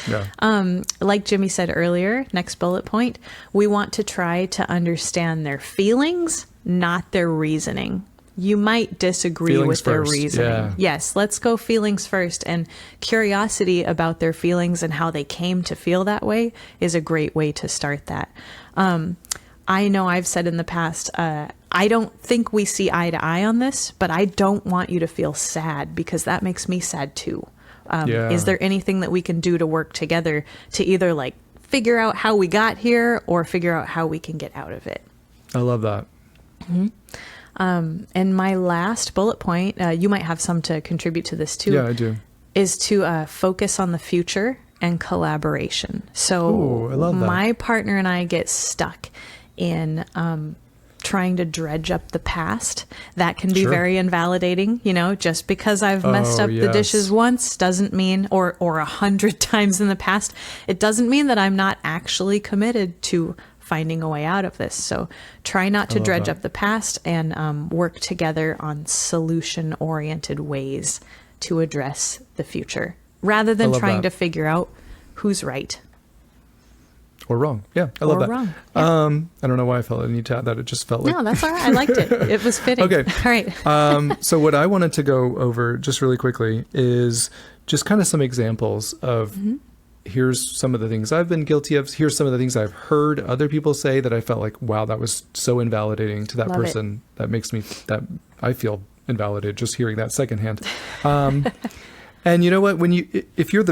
Yeah. Like Jimmy said earlier, next bullet point, we want to try to understand their feelings, not their reasoning. You might disagree with their reasoning. Yeah. Yes, let's go feelings first. And curiosity about their feelings and how they came to feel that way is a great way to start that. I know I've said in the past, I don't think we see eye to eye on this, but I don't want you to feel sad because that makes me sad too. Is there anything that we can do to work together to either like figure out how we got here or figure out how we can get out of it? I love that. Mm-hmm. And my last bullet point, you might have some to contribute to this too. Yeah, I do. Is to focus on the future and collaboration. So I love that. My partner and I get stuck in trying to dredge up the past. That can be very invalidating. Just because I've messed up the dishes once doesn't mean, or 100 times in the past, it doesn't mean that I'm not actually committed to finding a way out of this. So try not to dredge up the past and work together on solution-oriented ways to address the future, rather than trying to figure out who's right. Or wrong. Yeah, I love that. Wrong. Yeah. I don't know why I felt I need to add that. It just felt like... No, that's all right. I liked it. It was fitting. Okay. All right. So what I wanted to go over just really quickly is just kind of some examples of here's some of the things I've been guilty of. Here's some of the things I've heard other people say that I felt like, wow, that was so invalidating to that person. That makes me, that I feel invalidated just hearing that secondhand. And you know what, if you're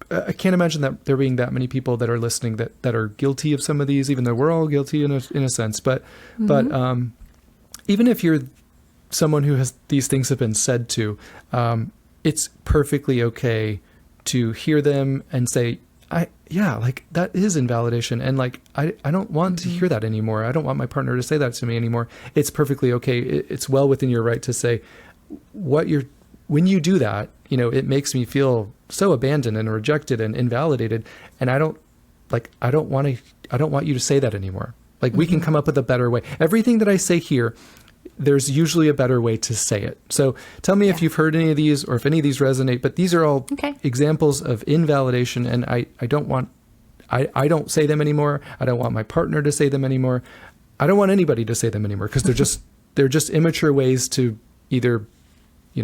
I can't imagine that there being that many people that are listening that are guilty of some of these, even though we're all guilty in a sense. But even if you're someone who has these things have been said to, it's perfectly okay to hear them and say, like that is invalidation. And like, I don't want to hear that anymore. I don't want my partner to say that to me anymore. It's perfectly okay. It's well within your right to say when you do that, it makes me feel so abandoned and rejected and invalidated. And I don't want you to say that anymore. Like we can come up with a better way. Everything that I say here, there's usually a better way to say it. So tell me if you've heard any of these or if any of these resonate, but these are all examples of invalidation. And I don't say them anymore. I don't want my partner to say them anymore. I don't want anybody to say them anymore because they're just immature ways to either,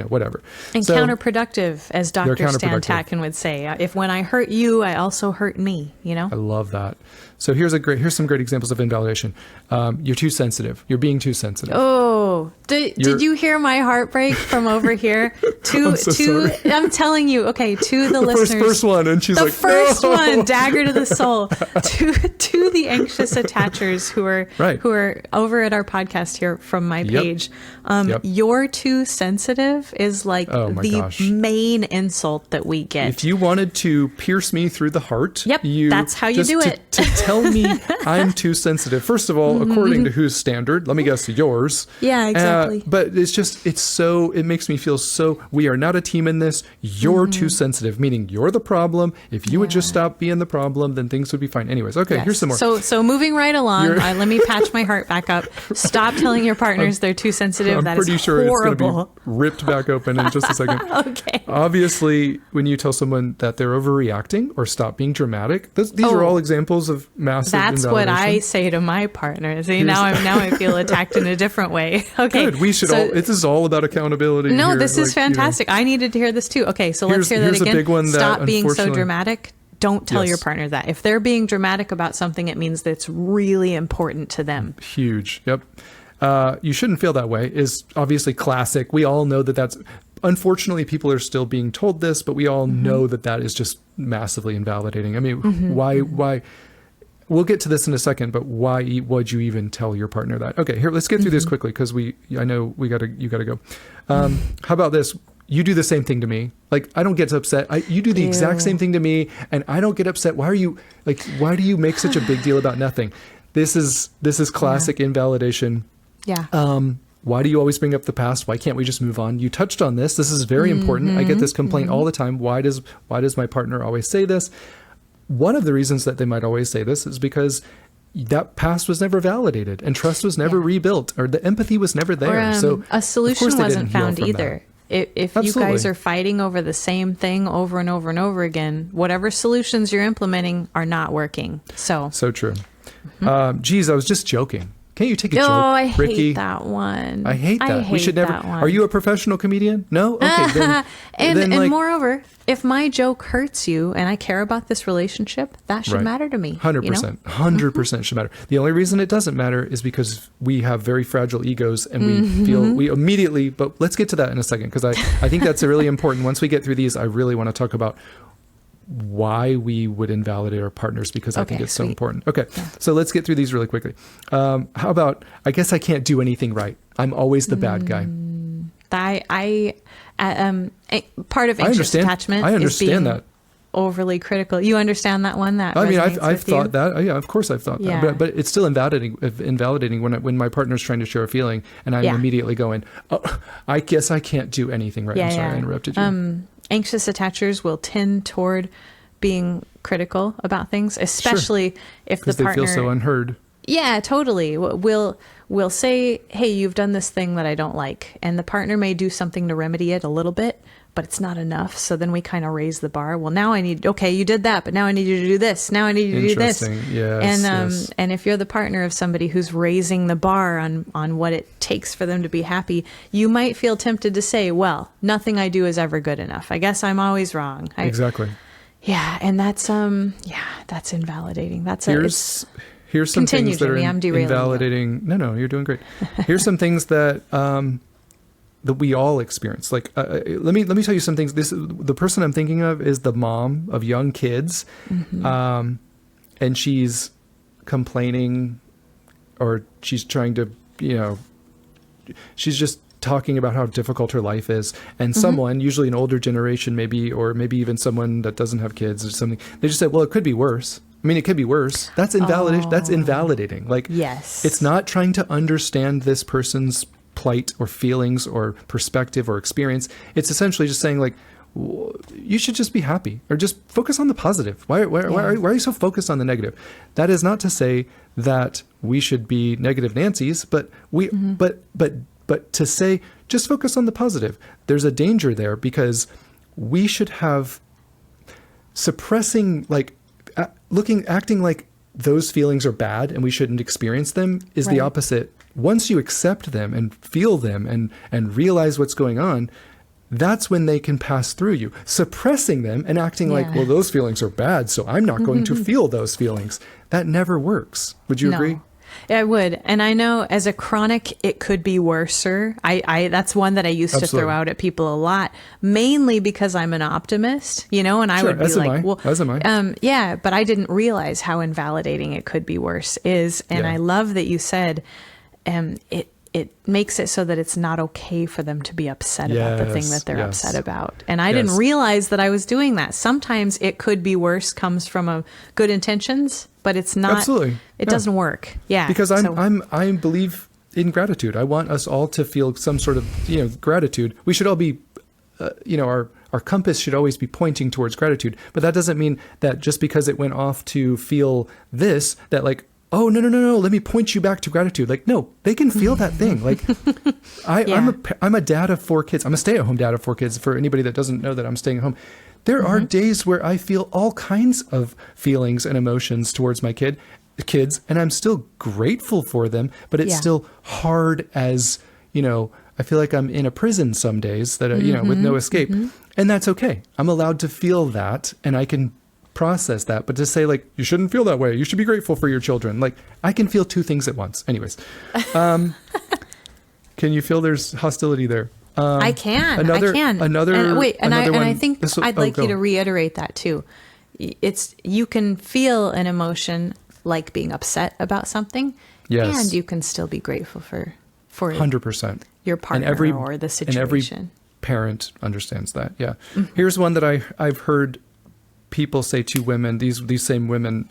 whatever. And counterproductive, as Dr. Stan Tatkin would say. If when I hurt you, I also hurt me, I love that. So here's some great examples of invalidation. You're too sensitive. You're being too sensitive. Oh, did you hear my heartbreak from over here? I'm telling you, to the listeners. First one, and she's like, the first one, dagger to the soul. To the anxious attachers who are over at our podcast here from my page. You're too sensitive is like the main insult that we get. If you wanted to pierce me through the heart, that's how you do it. To tell me I'm too sensitive. First of all, according to whose standard? Let me guess, yours. Yeah, exactly. But it makes me feel so, we are not a team in this. You're too sensitive, meaning you're the problem. If you would just stop being the problem, then things would be fine. Anyways, here's some more. So moving right along, let me patch my heart back up. Stop telling your partners they're too sensitive. I'm pretty sure horrible. It's going to be ripped back open in just a second. Okay. Obviously, when you tell someone that they're overreacting or stop being dramatic, these are all examples of massive That's what I say to my partner. See, now I feel attacked in a different way. Okay. Good. We should this is all about accountability. No, here. This is fantastic. I needed to hear this too. Okay, so let's hear that again. A big one Stop being so dramatic. Don't tell your partner that. If they're being dramatic about something, it means that it's really important to them. Huge. Yep. You shouldn't feel that way is obviously classic. We all know that's, unfortunately, people are still being told this, but we all know that is just massively invalidating. I mean, why? We'll get to this in a second, but why would you even tell your partner that? Okay, here, let's get through this quickly because I know you gotta go. How about this? You do the same thing to me. Like, I don't get upset. You do the exact same thing to me and I don't get upset. Why do you make such a big deal about nothing? This is classic invalidation. Yeah. Why do you always bring up the past? Why can't we just move on? You touched on this. This is very important. I get this complaint all the time. Why does my partner always say this? One of the reasons that they might always say this is because that past was never validated and trust was never rebuilt or the empathy was never there. Or, so a solution wasn't found either. If Absolutely. You guys are fighting over the same thing over and over and over again, whatever solutions you're implementing are not working. So true. Geez, I was just joking. Can't you take a joke, I Ricky? hate that one. I hate that. We should never. That one. Are you a professional comedian? No. Okay. And moreover, if my joke hurts you and I care about this relationship, that should matter to me. 100%. 100% should matter. The only reason it doesn't matter is because we have very fragile egos and we feel we immediately. But let's get to that in a second because I think that's really important. Once we get through these, I really want to talk about why we would invalidate our partners because I think it's so important. Okay, so let's get through these really quickly. How about, I guess I can't do anything right. I'm always the bad guy. Part of anxious attachment is being that. Overly critical. You understand that one? I've thought that. Yeah, of course I've thought that. But it's still invalidating when my partner's trying to share a feeling and I'm immediately going, oh, I guess I can't do anything right. I'm sorry, I interrupted you. Anxious attachers will tend toward being critical about things, especially if the partner... Because they feel so unheard. Yeah, totally. We'll say, hey, you've done this thing that I don't like. And the partner may do something to remedy it a little bit, but it's not enough. So then we kind of raise the bar. Well, now you did that, but now I need you to do this. Now I need you to do this. Yes, and if you're the partner of somebody who's raising the bar on what it takes for them to be happy, you might feel tempted to say, well, nothing I do is ever good enough. I guess I'm always wrong. Exactly. Yeah. And that's invalidating. Here's some things that are invalidating. You. No, you're doing great. Here's some things that we all experience. Like, let me tell you some things. The person I'm thinking of is the mom of young kids, and she's complaining, or she's trying to, she's just talking about how difficult her life is, and someone, usually an older generation maybe, or maybe even someone that doesn't have kids or something, they just say, well, it could be worse. I mean, it could be worse. That's invalidation. That's invalidating. Like, yes, it's not trying to understand this person's plight or feelings or perspective or experience. It's essentially just saying, like, you should just be happy, or just focus on the positive. Why are you so focused on the negative? That is not to say that we should be negative Nancy's, but but to say, just focus on the positive. There's a danger there, because we should have suppressing, like, acting like those feelings are bad and we shouldn't experience them is the opposite. Once you accept them and feel them and realize what's going on, that's when they can pass through you. Suppressing them and acting like, well, those feelings are bad, so I'm not going to feel those feelings. That never works. Would you agree? Yeah, I would. And I know as a chronic, it could be worser. I that's one that I used to throw out at people a lot, mainly because I'm an optimist, and I would be like, well, as am I. Yeah, but I didn't realize how invalidating it could be worse is. And I love that you said, it makes it so that it's not okay for them to be upset about the thing that they're upset about. And I didn't realize that I was doing that. Sometimes it could be worse comes from a good intentions, but it's not. Absolutely. It doesn't work. Yeah. Because I believe in gratitude. I want us all to feel some sort of, gratitude. We should all be, our compass should always be pointing towards gratitude. But that doesn't mean that just because it went off to feel this, that like, oh, no, let me point you back to gratitude. Like, no, they can feel that thing. Like, I'm a dad of 4 kids. I'm a stay-at-home dad of 4 kids. For anybody that doesn't know that I'm staying at home, there are days where I feel all kinds of feelings and emotions towards my kids, and I'm still grateful for them, but it's still hard as, I feel like I'm in a prison some days that, with no escape. And that's okay. I'm allowed to feel that, and I can process that. But to say, like, you shouldn't feel that way, you should be grateful for your children, like, I can feel 2 things at once. Anyways, can you feel there's hostility there? I can. I think I'd like you to reiterate that too. You can feel an emotion like being upset about something, and you can still be grateful for 100% your partner or the situation. And every parent understands that. Yeah. Here's one that I've heard people say to women, these same women,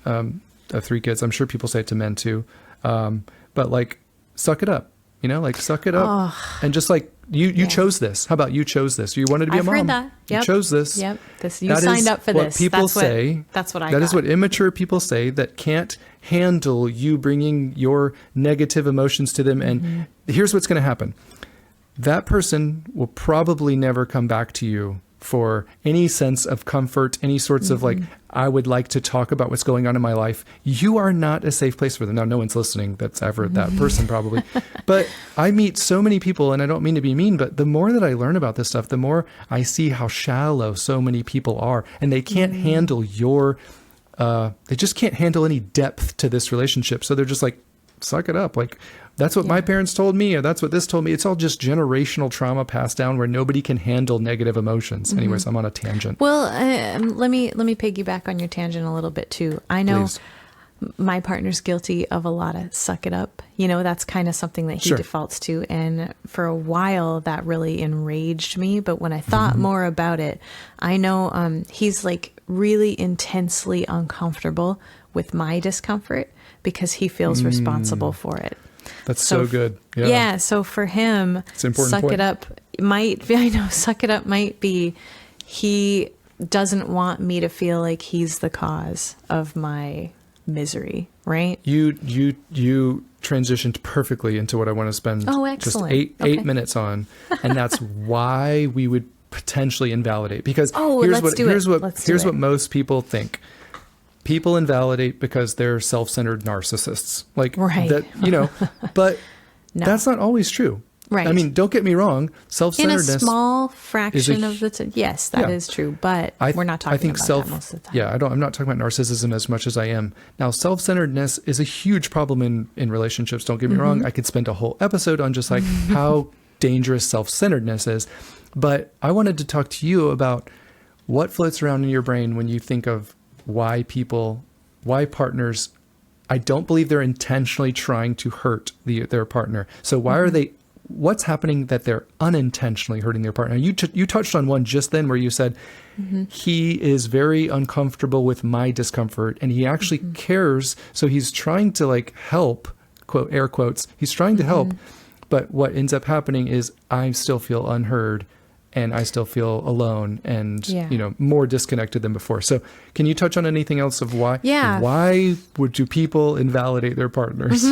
3 kids. I'm sure people say it to men too. But like, suck it up, like suck it up. And just like, you chose this. How about you chose this? You wanted to be a mom. Heard that. Yep. You chose this. Yep. You signed up for this. People say. That's what I got. That is what immature people say that can't handle you bringing your negative emotions to them. And here's what's going to happen. That person will probably never come back to you for any sense of comfort, any sorts of like, I would like to talk about what's going on in my life. You are not a safe place for them. Now, no one's listening that's ever that person probably. But I meet so many people, and I don't mean to be mean, but the more that I learn about this stuff, the more I see how shallow so many people are, and they can't handle they just can't handle any depth to this relationship. So they're just like, suck it up. Like, that's what my parents told me, or that's what this told me. It's all just generational trauma passed down where nobody can handle negative emotions. Anyways, I'm on a tangent. Well, let me piggyback on your tangent a little bit too. I know my partner's guilty of a lot of suck it up. That's kind of something that he defaults to. And for a while that really enraged me. But when I thought more about it, I know he's like really intensely uncomfortable with my discomfort because he feels responsible for it. That's so good. Yeah. So for him, it's an important suck point. It up suck it up might be he doesn't want me to feel like he's the cause of my misery, right? You transitioned perfectly into what I want to spend just eight minutes on. And that's why we would potentially invalidate, because here's what most people think. People invalidate because they're self-centered narcissists. Like that, but that's not always true. Right. I mean, don't get me wrong. Self-centeredness in a small fraction of the time. Yes, that is true. But we're not talking about that most of the time. Yeah, I'm not talking about narcissism as much as I am. Now, self-centeredness is a huge problem in relationships. Don't get me wrong. I could spend a whole episode on just like how dangerous self-centeredness is. But I wanted to talk to you about what floats around in your brain when you think of why partners, I don't believe they're intentionally trying to hurt their partner. So why are they what's happening that they're unintentionally hurting their partner? You touched on one just then where you said, he is very uncomfortable with my discomfort and he actually cares. So he's trying to like help, quote, air quotes, he's trying to help. But what ends up happening is I still feel unheard and I still feel alone and, more disconnected than before. So can you touch on anything else of why? Yeah. Why do people invalidate their partners?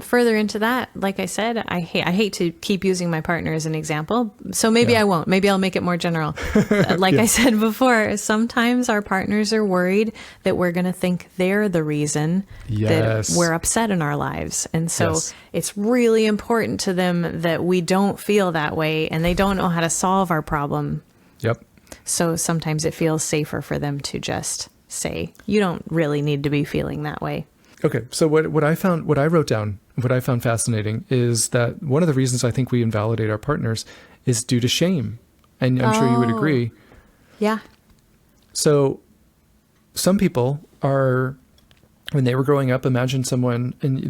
Further into that, like I said, I hate to keep using my partner as an example. So maybe I won't. Maybe I'll make it more general. I said before, sometimes our partners are worried that we're going to think they're the reason that we're upset in our lives. And so it's really important to them that we don't feel that way and they don't know how to solve our problem. Yep. So sometimes it feels safer for them to just say, you don't really need to be feeling that way. Okay, so what I wrote down, what I found fascinating is that one of the reasons I think we invalidate our partners is due to shame. And I'm sure you would agree. Yeah. So some people are, when they were growing up, imagine someone, and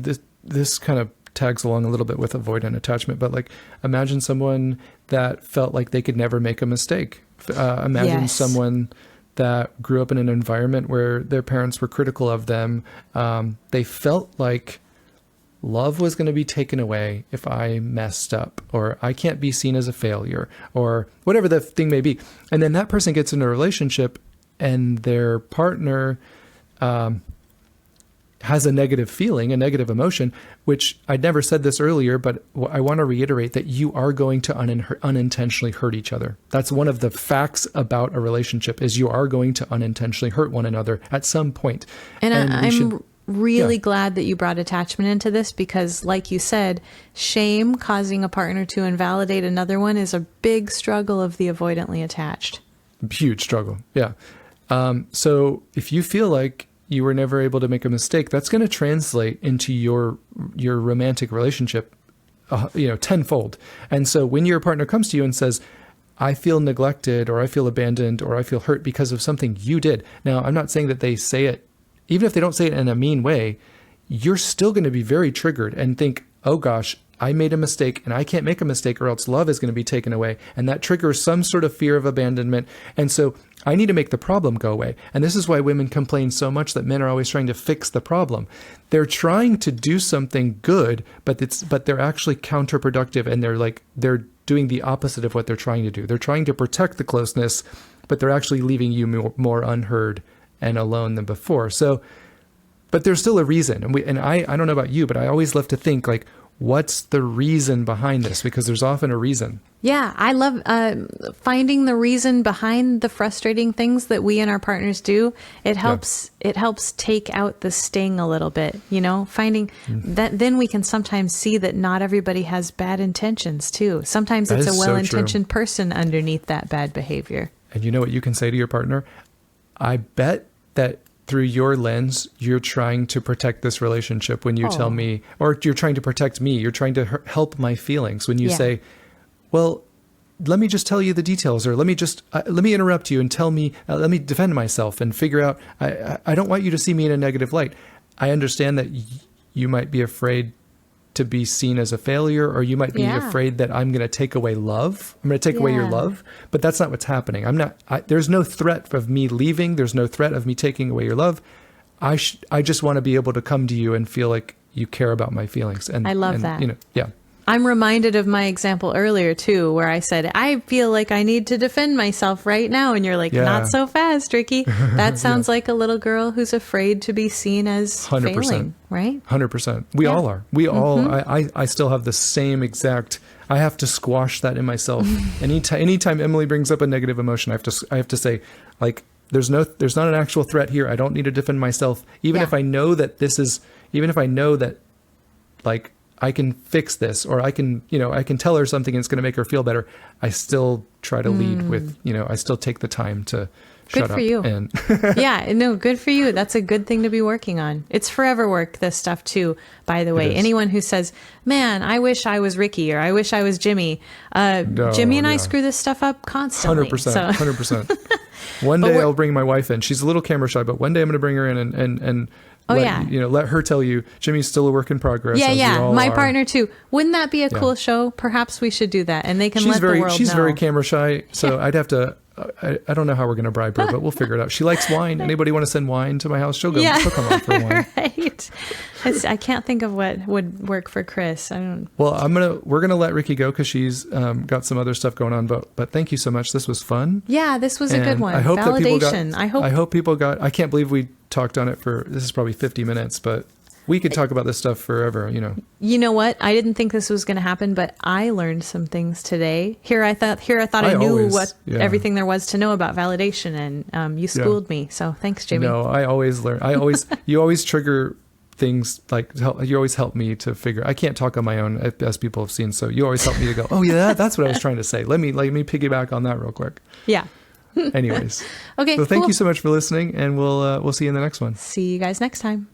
this kind of tags along a little bit with avoidant attachment, but like imagine someone that felt like they could never make a mistake. Imagine someone that grew up in an environment where their parents were critical of them. They felt like love was going to be taken away if I messed up, or I can't be seen as a failure, or whatever the thing may be. And then that person gets into a relationship and their partner has a negative feeling, a negative emotion, which I'd never said this earlier, but I want to reiterate that you are going to unintentionally hurt each other. That's one of the facts about a relationship is you are going to unintentionally hurt one another at some point. And I'm really glad that you brought attachment into this because like you said, shame causing a partner to invalidate another one is a big struggle of the avoidantly attached. Huge struggle. Yeah. So if you feel like you were never able to make a mistake, that's going to translate into your romantic relationship, tenfold. And so when your partner comes to you and says, I feel neglected or I feel abandoned or I feel hurt because of something you did. Now, I'm not saying that they say it, even if they don't say it in a mean way, you're still going to be very triggered and think, oh gosh, I made a mistake and I can't make a mistake or else love is going to be taken away. And that triggers some sort of fear of abandonment. And so I need to make the problem go away. And this is why women complain so much that men are always trying to fix the problem. They're trying to do something good, but they're actually counterproductive and they're doing the opposite of what they're trying to do. They're trying to protect the closeness, but they're actually leaving you more unheard and alone than before. So, but there's still a reason. And I don't know about you, but I always love to think like, what's the reason behind this? Because there's often a reason. Yeah, I love finding the reason behind the frustrating things that we and our partners do. It helps. It helps take out the sting a little bit. Finding that then we can sometimes see that not everybody has bad intentions too. Sometimes it's a well-intentioned person underneath that bad behavior. And you know what you can say to your partner? I bet that through your lens, you're trying to protect this relationship when you tell me, or you're trying to protect me, you're trying to help my feelings. When you say, well, let me just tell you the details, or let me interrupt you and tell me, let me defend myself and figure out, I don't want you to see me in a negative light. I understand that you might be afraid to be seen as a failure, or you might be afraid that I'm going to take away love. I'm going to take away your love, but that's not what's happening. There's no threat of me leaving. There's no threat of me taking away your love. I just want to be able to come to you and feel like you care about my feelings. And I love that. Yeah. I'm reminded of my example earlier too, where I said, I feel like I need to defend myself right now. And you're like, not so fast, Ricky. That sounds like a little girl who's afraid to be seen as 100%. Failing, right? 100%. We all are. We all, I still have the same exact, I have to squash that in myself. Anytime Emily brings up a negative emotion, I have to say, like, there's not an actual threat here. I don't need to defend myself. Even if I know that like, I can fix this, or I can tell her something and it's going to make her feel better. I still try to lead with, I still take the time to shut up. Good for you. And good for you. That's a good thing to be working on. It's forever work, this stuff too, by the way. Anyone who says, man, I wish I was Ricky, or I wish I was Jimmy. Jimmy and I screw this stuff up constantly. 100%. One day I'll bring my wife in. She's a little camera shy, but one day I'm going to bring her in and let her tell you, Jimmy's still a work in progress. Yeah. My partner too. Wouldn't that be a cool show? Perhaps we should do that, and they can let the world know. She's very camera shy, so I'd have to. I don't know how we're going to bribe her, but we'll figure it out. She likes wine. Anybody want to send wine to my house? She'll go. Yeah. She'll come on for wine. Right. I can't think of what would work for Chris. I don't. Well, we're gonna let Ricky go because she's got some other stuff going on. But thank you so much. This was fun. Yeah, this was a good one. I hope Validation. that people got. I hope people got. I can't believe we talked on it this is probably 50 minutes, but we could talk about this stuff forever, You know what? I didn't think this was going to happen, but I learned some things today. I thought I knew everything there was to know about validation, and you schooled me. So thanks, Jimmy. No, I always learn. You always trigger things you always help me to figure. I can't talk on my own, as people have seen. So you always help me to go, oh yeah, that's what I was trying to say. Let me piggyback on that real quick. Yeah. Anyways. Okay. So thank you so much for listening, and we'll see you in the next one. See you guys next time.